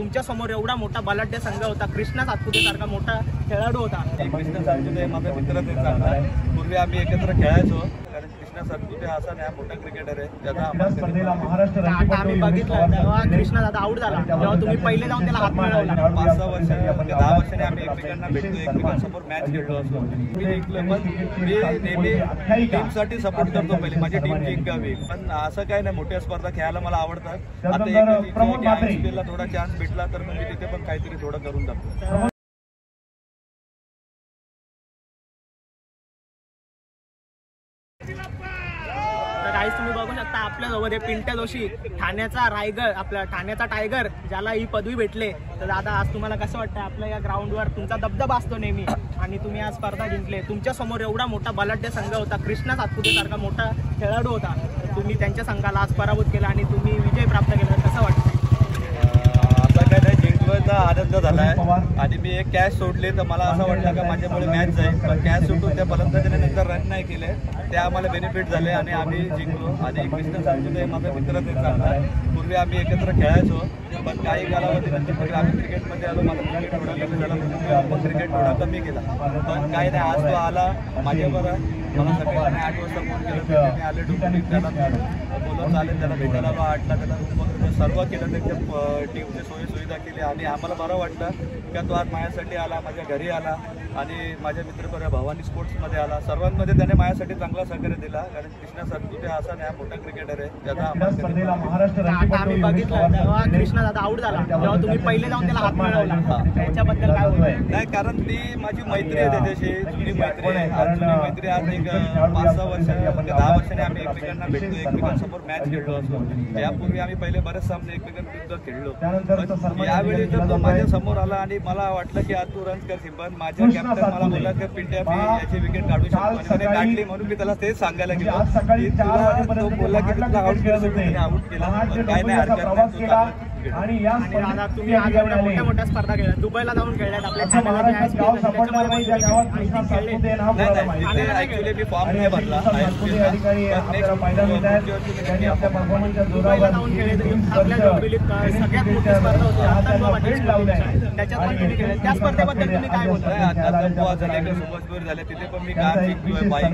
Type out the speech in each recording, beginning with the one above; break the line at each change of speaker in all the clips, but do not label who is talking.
तुमच्या समोर एवढा मोठा बलाढ्य संघ होता, कृष्णा सातपुते सारखा मोठा खेळाडू होता।
कृष्णा सातपुते माझा मित्रच आहे चांगला। पूर्वी आम्ही एकत्र खेळायचो, कारण कृष्णा सातपुते हा मोठा क्रिकेटर आहे। त्याचा
आम्ही बघितलं तेव्हा कृष्णा दादा आउट झाला, तेव्हा तुम्ही पहिले जाऊन त्याला हात मिळवला।
5-6 वर्ष 10 वर्षांनी आम्ही एकमेकांना भेटतो, एकमेकांसमोर मॅच खेळलो असतो। मी जिंकलो, पण मी नेहमी टीमसाठी सपोर्ट करतो, पहिले माझी टीम जिंकावी। पण असं काय नाही, मोठ्या स्पर्धा खेळायला मला आवडतात। आता एक थोडा चान्स भेटला तर मग मी तिथे पण काहीतरी थोडं करून टाकतो।
गाईस तुम्ही बघू शकता आपल्या सोबत हे पिंट्या जोशी, ठाण्याचा रायगड, आपला ठाण्याचा टायगर, ज्याला ही पदवी भेटले। तर दादा आज तुम्हाला कसं वाटतं, आपल्या या ग्राउंडवर तुमचा दबदबा असतो नेहमी आणि तुम्ही आज स्पर्धा जिंकले, तुमच्या समोर एवढा मोठा बलाढ्य संघ होता, कृष्णा सातपुते सारखा मोठा खेळाडू होता, तुम्ही त्यांच्या संघाला आज पराभूत केला आणि तुम्ही विजय प्राप्त केला, कसं वाटतं?
असं काय नाही, जिंकण्याचा आनंद झाला आहे आणि मी एक कॅच सोडले तर मला असं वाटलं का माझ्यामुळे मॅच जाईल, पण कॅच सुटून त्या फलंदाजीने नंतर रन नाही केले, ते आम्हाला बेनिफिट झाले आणि आम्ही जिंकलो। आणि कृष्णा सातपुते माझा मित्रच आहे चांगला। पूर्वी आम्ही एकत्र खेळायचो, पण काही कालावधीनंतर आम्ही क्रिकेटमध्ये आलो, मला क्रिकेट थोडा कमी झाला, मग क्रिकेट थोडा कमी केला। पण काही नाही, आज तो आला माझ्याबरोबर, मला सकाळी 8 वाजता फोन केलं, त्याने आले डुंबरी, त्याला बोलत चालेल, त्याला भेटायला आलो 8ला, त्याला सर्व केलं, त्यांच्या टीमची सोयीसुविधा केली आणि आम्हाला बरं वाटतं का तो आज माझ्यासाठी आला, माझ्या घरी आला आणि माझ्या मित्रपरिवार भवानी स्पोर्ट्समध्ये आला। सर्वांमध्ये त्याने माझ्यासाठी चांगला सहकार्य दिला, कारण कृष्णा सातपुते हा मोठा क्रिकेटर आहे। त्याचा
आम्ही बघितलं तेव्हा कृष्णा दादा आउट झाला, तेव्हा तुम्ही पहिले जाऊन त्याला हात मिळवला, त्याच्याबद्दल काय बोलतो?
नाही, कारण ती माझी मैत्री आहे, त्याच्याशी जुनी मैत्री आहे। आज जुनी मैत्री, आज एक 5-6 वर्ष 10 वर्षांनी आम्ही एकमेकांना भेटतो, एकमेकांसमोर मॅच खेळलो असतो। यापूर्वी आम्ही पहिले बरेच सामने एकमेकांविरुद्ध खेळलो, पण यावेळी जर तो माझ्या समोर आला आणि मला वाटलं की आज तू रन करशील, पण माझ्या कॅप्टन मला बोलला की पिंट्या याची विकेट काढू शकतो आणि त्याने काढली, म्हणून मी त्याला तेच सांगायला गेलो की तो बोलला की तुला आउट केलं, आउट केला, काय नाही हरकत नाही।
आणि दादा तुम्ही आज एवढ्या मोठ्या स्पर्धा खेळल्या, दुबईला जाऊन खेळल्यात, आपल्या
ऍक्च्युली मी फॉर्म नाही भरला,
दुबईला जाऊन खेळले, आपल्या जोडबिलीत सगळ्यात मोठी स्पर्धा होती, त्याच्यात पण तुम्ही खेळले, त्या स्पर्धेबद्दल तुम्ही काय बोलताय?
आता सुभाषपूर झाले, तिथे पण मी काम जिंकलोय, बाईक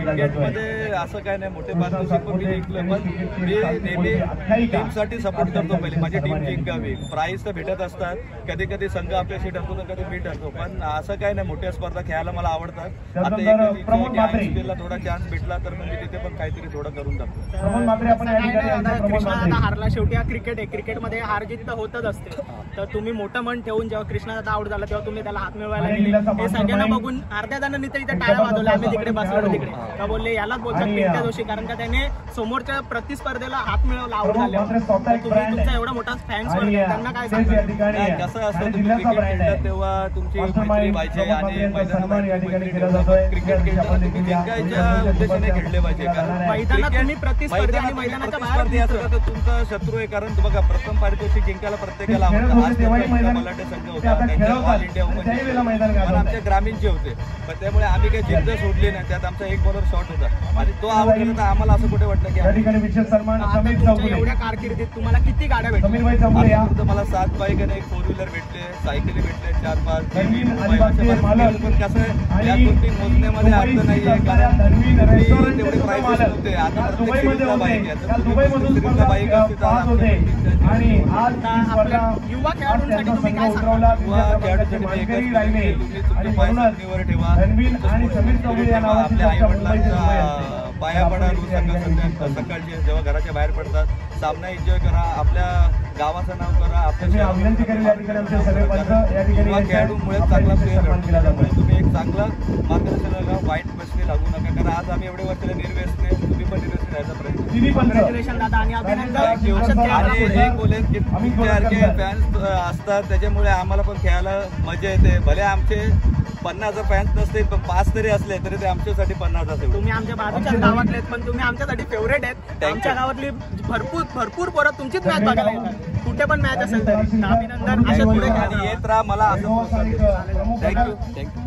क्रिकेटमध्ये असं काय नाही, मोठे पारितोषिक पण मी जिंकलोय, पण मी नेहमी टीमसाठी सपोर्ट करतो, पहिले माझी टीम जिंकावी। प्राईज तर भेटत असतात, कधी कधी संघ आपल्याशी ठरतो तर कधी मी ठरतो, पण असं काय नाही, मोठ्या स्पर्धा खेळायला मला आवडतात। आता एक थोडा चान्स भेटला तर मग मी तिथे पण काहीतरी थोडं करून टाकतो।
कृष्णा दादा हारला, शेवटी हा क्रिकेट आहे, क्रिकेटमध्ये हार जीत तर होतच असते, तर तुम्ही मोठं मन ठेवून जेव्हा कृष्णा दादा आउट झाला तेव्हा तुम्ही त्याला हात मिळवायला गेले, हे सगळ्यांना बघून अर्ध्या जणांनी तर इथे टाळ्या वाजवल्या, आम्ही तिकडे बसलो तिकडे, का बोलले यालाच बोलतात पिंट्या जोशी, कारण का त्याने समोरच्या प्रतिस्पर्धेला हात मिळवला आउट झाले। तुम्ही तुमचा एवढा मोठा फॅन्स त्यांना काय सांगता?
कसं असतं, तुम्ही क्रिकेट खेळतात तेव्हा तुमची मैत्री पाहिजे आणि मैदानामध्ये क्रिकेट खेळताना तुम्ही जिंकायच्या उद्देशाने खेळले पाहिजे, कारण
मैदानात तुम्ही प्रतिस्पर्धी आणि मैदानाच्या बाहेर
असं तर तुमचा शत्रू आहे, कारण बघा प्रथम पारितोषिक जिंकायला प्रत्येकाला आवडतं। आज बलाढ्य संघ होता, त्यांच्या ऑल इंडिया पण आमच्या ग्रामीणचे होते, पण त्यामुळे आम्ही काही जिद्द सोडली नाही, त्यात आमचा एक बॉलर शॉट होता आणि तो आउट केला, तर आम्हाला असं कुठे वाटलं की
एवढ्या कारकिर्दीत तुम्हाला किती गाड्या भेटल्या?
मला 7 बाईक आणि 1 4 व्हीलर भेटले, सायकली भेटले 4-5, पण कसं आहे या गोष्टी मोजण्यामध्ये अर्थ नाहीये, कारण तेवढे प्राइस होते। आता प्रत्येक बाईक बाईक असते
तर युवा खेळाडूंसाठी तुम्ही काय सांगा?
युवा खेळाडूंसाठी एकच तुम्ही पाय जमिनीवर ठेवा, आपल्या आई वडिलांचा पाया पडा, सकाळची जेव्हा घराच्या बाहेर पडतात, सामना एन्जॉय करा, आपल्या गावाचं नाव करा, आपल्या युवा खेळाडूमुळे चांगला प्लेअर घडतो, त्यामुळे तुम्ही एक चांगला मार्गदर्शनाला वाईट प्रश्न लागू नका, कारण आज आम्ही एवढे वर्षाला निर्व्यसने, तुम्ही पण निर्व्यसने राहायचा प्रयत्न। आणि हे बोलेन की तुमच्यासारखे फॅन्स असतात, त्याच्यामुळे आम्हाला पण खेळायला मजा येते, भले आमचे 50,000 फॅन्स नसते, पण 5 तरी असले तरी ते आमच्यासाठी 50 असेल।
तुम्ही आमच्या बाजूच्या गावातले, पण तुम्ही आमच्यासाठी फेवरेट आहेत, आमच्या गावातली भरपूर पोरं तुमचीच मॅच बघायला येतात, कुठे पण मॅच असेल तरी अभिनंदन, अशा पुढे
येत राहा, मला असं थँक्यू।